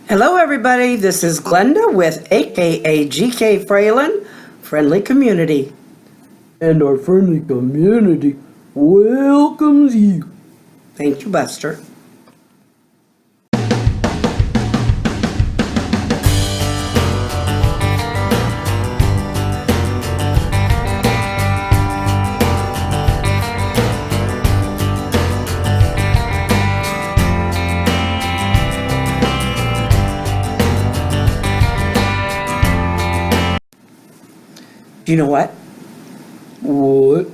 Hello, everybody. This is Glenda with AKA GK Fralin, Friendly Community. And our friendly community welcomes you. Thank you, Buster. Do you know what? What?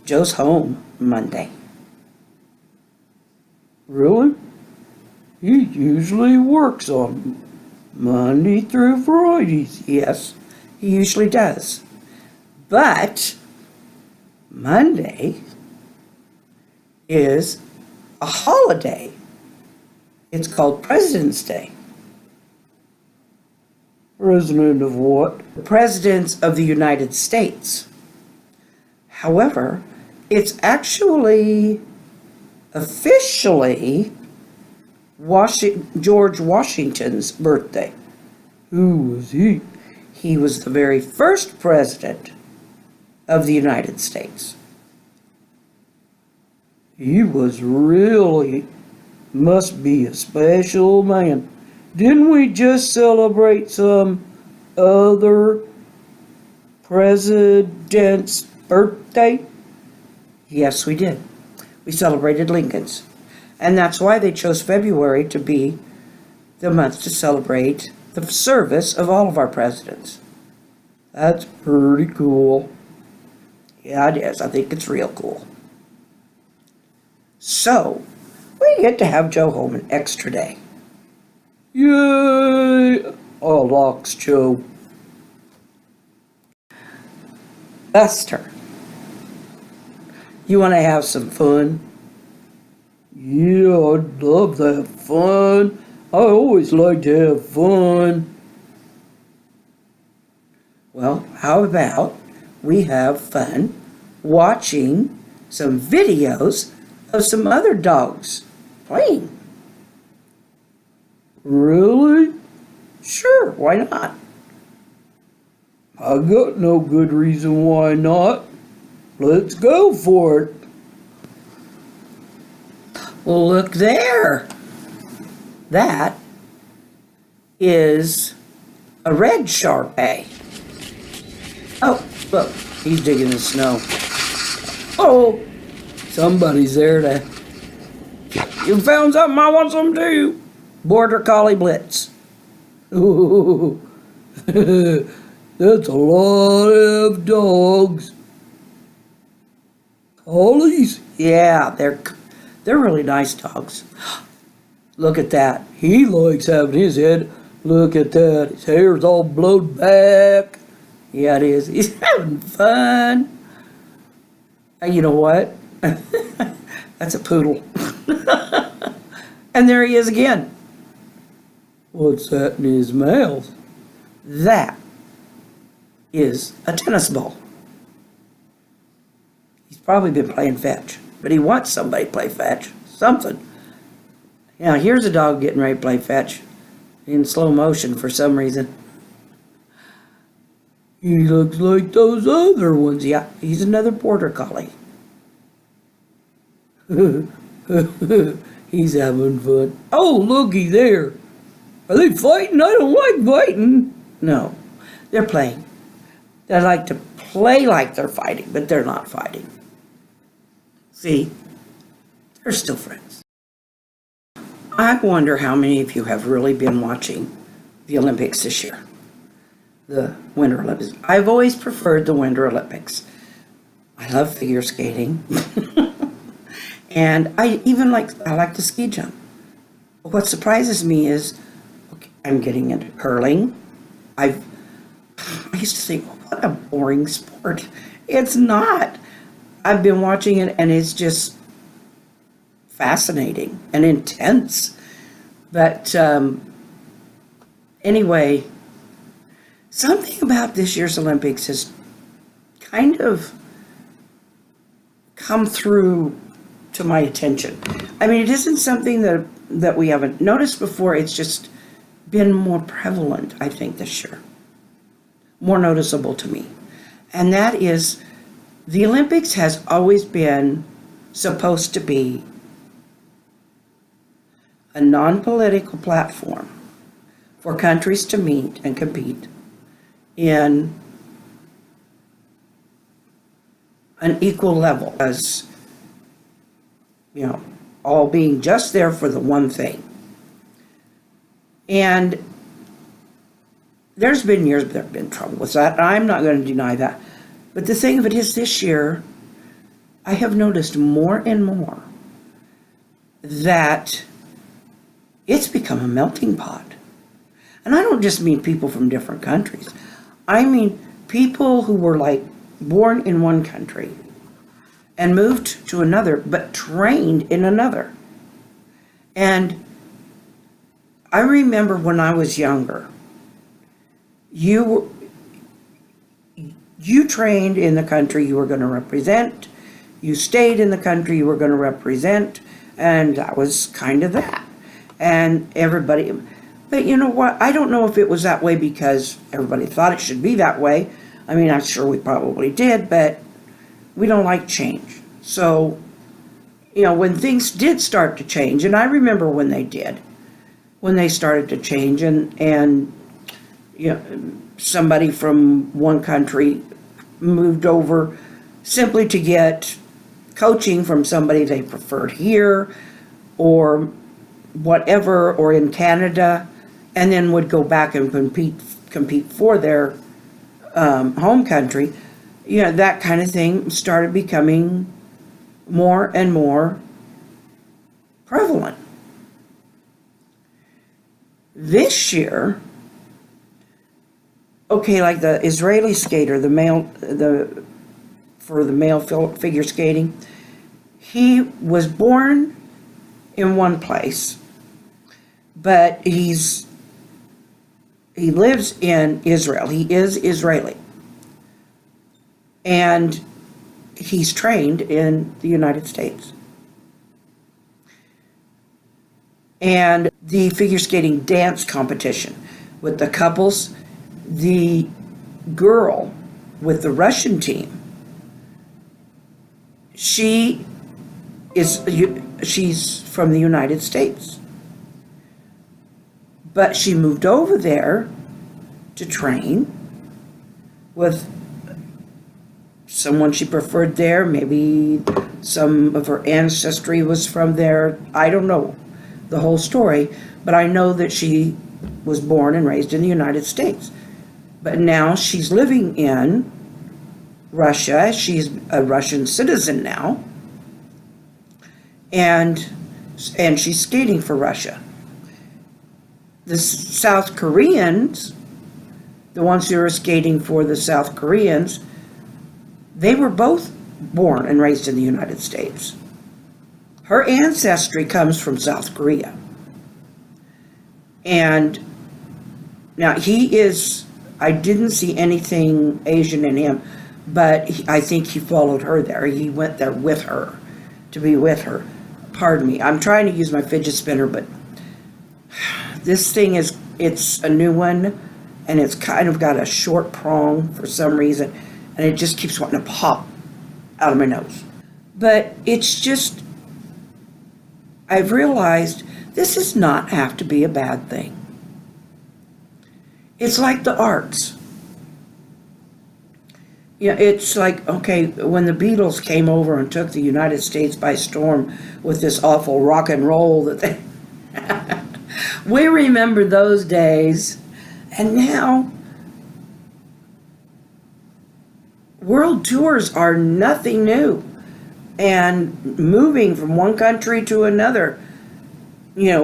Joe's home Monday. Really? He usually works on Monday through Fridays. Yes, he usually does. But Monday is a holiday. It's called President's Day. President of what? The Presidents of the United States. However, it's actually officially George Washington's birthday. Who was he? He was the very first president of the United States. He must be a special man. Didn't we just celebrate some other president's birthday? Yes, we did. We celebrated Lincoln's. And that's why they chose February to be the month to celebrate the service of all of our presidents. That's pretty cool. Yeah, it is. I think it's real cool. So, we get to have Joe home an extra day. Yay! Oh, locks, Joe. Buster, you want to have some fun? Yeah, I'd love to have fun. I always like to have fun. Well, how about we have fun watching some videos of some other dogs playing? Really? Sure, why not? I got no good reason why not. Let's go for it. Well, look there. That is a red Shar-Pei. Oh, look, he's digging the snow. Oh, somebody's there to... You found something, I want some too. Border Collie Blitz. Ooh, that's a lot of dogs. Collies? Yeah, they're really nice dogs. Look at that. He likes having his head. Look at that. His hair's all blowed back. Yeah, it is. He's having fun. You know what? That's a poodle. And there he is again. What's that in his mouth? That is a tennis ball. He's probably been playing fetch, but he wants somebody to play fetch. Something. Now, here's a dog getting ready to play fetch in slow motion for some reason. He looks like those other ones. Yeah, he's another border collie. He's having fun. Oh, looky there. Are they fighting? I don't like fighting. No, they're playing. They like to play like they're fighting, but they're not fighting. See, they're still friends. I wonder how many of you have really been watching the Olympics this year. The Winter Olympics. I've always preferred the Winter Olympics. I love figure skating. And I like the ski jump. But what surprises me is, okay, I'm getting into curling. I used to think, well, what a boring sport. It's not. I've been watching it and it's just fascinating and intense. But anyway, something about this year's Olympics has kind of come through to my attention. I mean, it isn't something that that we haven't noticed before. It's just been more prevalent, I think, this year. More noticeable to me. And that is, the Olympics has always been supposed to be a non-political platform for countries to meet and compete in an equal level, as, all being just there for the one thing. And there's been years there have been trouble with that. I'm not going to deny that. But the thing of it is, this year, I have noticed more and more that it's become a melting pot. And I don't just mean people from different countries. I mean people who were like born in one country and moved to another, but trained in another. And I remember when I was younger, you trained in the country you were going to represent, you stayed in the country you were going to represent, and that was kind of that. And everybody, but you know what? I don't know if it was that way because everybody thought it should be that way. I mean, I'm sure we probably did, but we don't like change. So, when things did start to change, and I remember when they did, when they started to change, and somebody from one country moved over simply to get coaching from somebody they preferred here or whatever, or in Canada, and then would go back and compete for their home country. That kind of thing started becoming more and more prevalent. This year, okay, like the Israeli skater, for the male figure skating, he was born in one place, but he lives in Israel. He is Israeli. And he's trained in the United States. And the figure skating dance competition with the couples, the girl with the Russian team, she's from the United States. But she moved over there to train with someone she preferred there. Maybe some of her ancestry was from there. I don't know the whole story, but I know that she was born and raised in the United States. But now she's living in Russia. She's a Russian citizen now. And she's skating for Russia. The South Koreans, the ones who are skating for the South Koreans, they were both born and raised in the United States. Her ancestry comes from South Korea. And now I didn't see anything Asian in him, but I think he followed her there. He went there with her, to be with her. Pardon me, I'm trying to use my fidget spinner, but this thing it's a new one, and it's kind of got a short prong for some reason, and it just keeps wanting to pop out of my nose. But it's just, I've realized this does not have to be a bad thing. It's like the arts. It's like, okay, when the Beatles came over and took the United States by storm with this awful rock and roll that they we remember those days, and now world tours are nothing new, and moving from one country to another,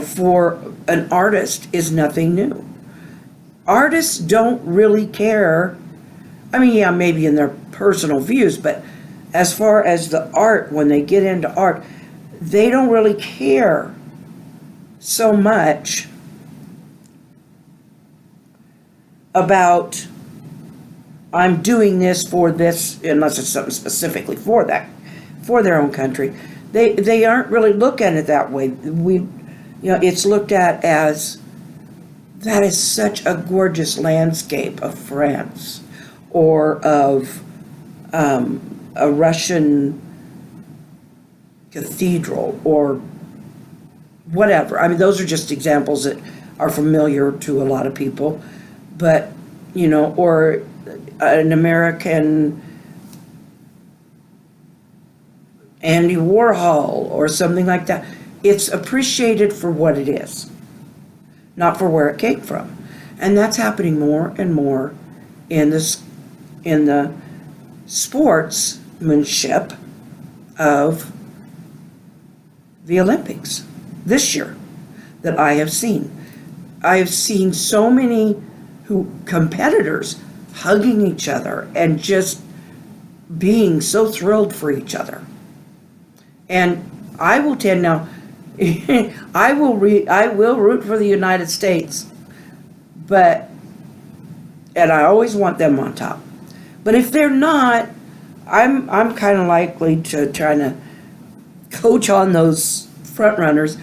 for an artist is nothing new. Artists don't really care. I mean, yeah, maybe in their personal views, but as far as the art, when they get into art, they don't really care so much about, I'm doing this for this, unless it's something specifically for that, for their own country. They aren't really looking at it that way. it's looked at as that is such a gorgeous landscape of France or of a Russian cathedral or whatever. I mean, those are just examples that are familiar to a lot of people. But, or an American Andy Warhol or something like that. It's appreciated for what it is, not for where it came from. And that's happening more and more in the sportsmanship of the Olympics this year that I have seen. I have seen so many competitors hugging each other and just being so thrilled for each other. And I will tend now, I will root for the United States, and I always want them on top. But if they're not, I'm kind of likely to try to coach on those front runners.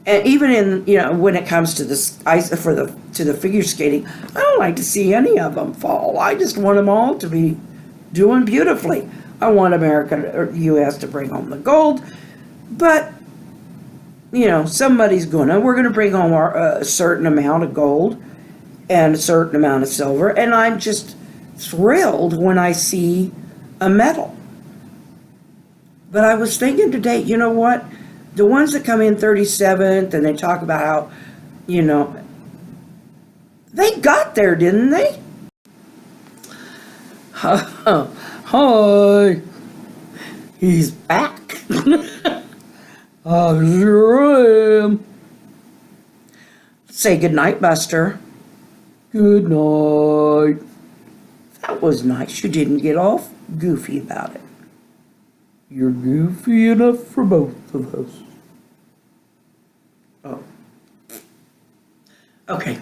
And even in when it comes to this to the figure skating, I don't like to see any of them fall. I just want them all to be doing beautifully. I want America or U.S. to bring home the gold, but somebody's we're gonna bring home a certain amount of gold and a certain amount of silver, and I'm just thrilled when I see a medal. But I was thinking today, you know what? The ones that come in 37th and they talk about how, they got there, didn't they? Hi. He's back. I sure am. Say goodnight, Buster. Good night. That was nice. You didn't get all goofy about it. You're goofy enough for both of us. Oh. Okay.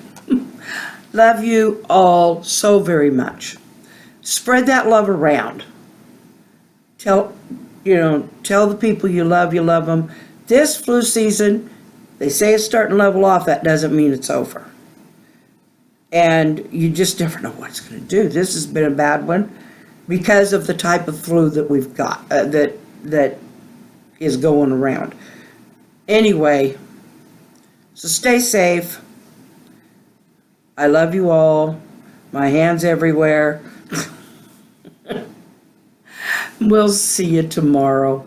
Love you all so very much. Spread that love around. Tell the people you love them. This flu season, they say it's starting to level off. That doesn't mean it's over. And you just never know what it's going to do. This has been a bad one because of the type of flu that we've got, that is going around. Anyway, so stay safe. I love you all. My hand's everywhere. We'll see you tomorrow.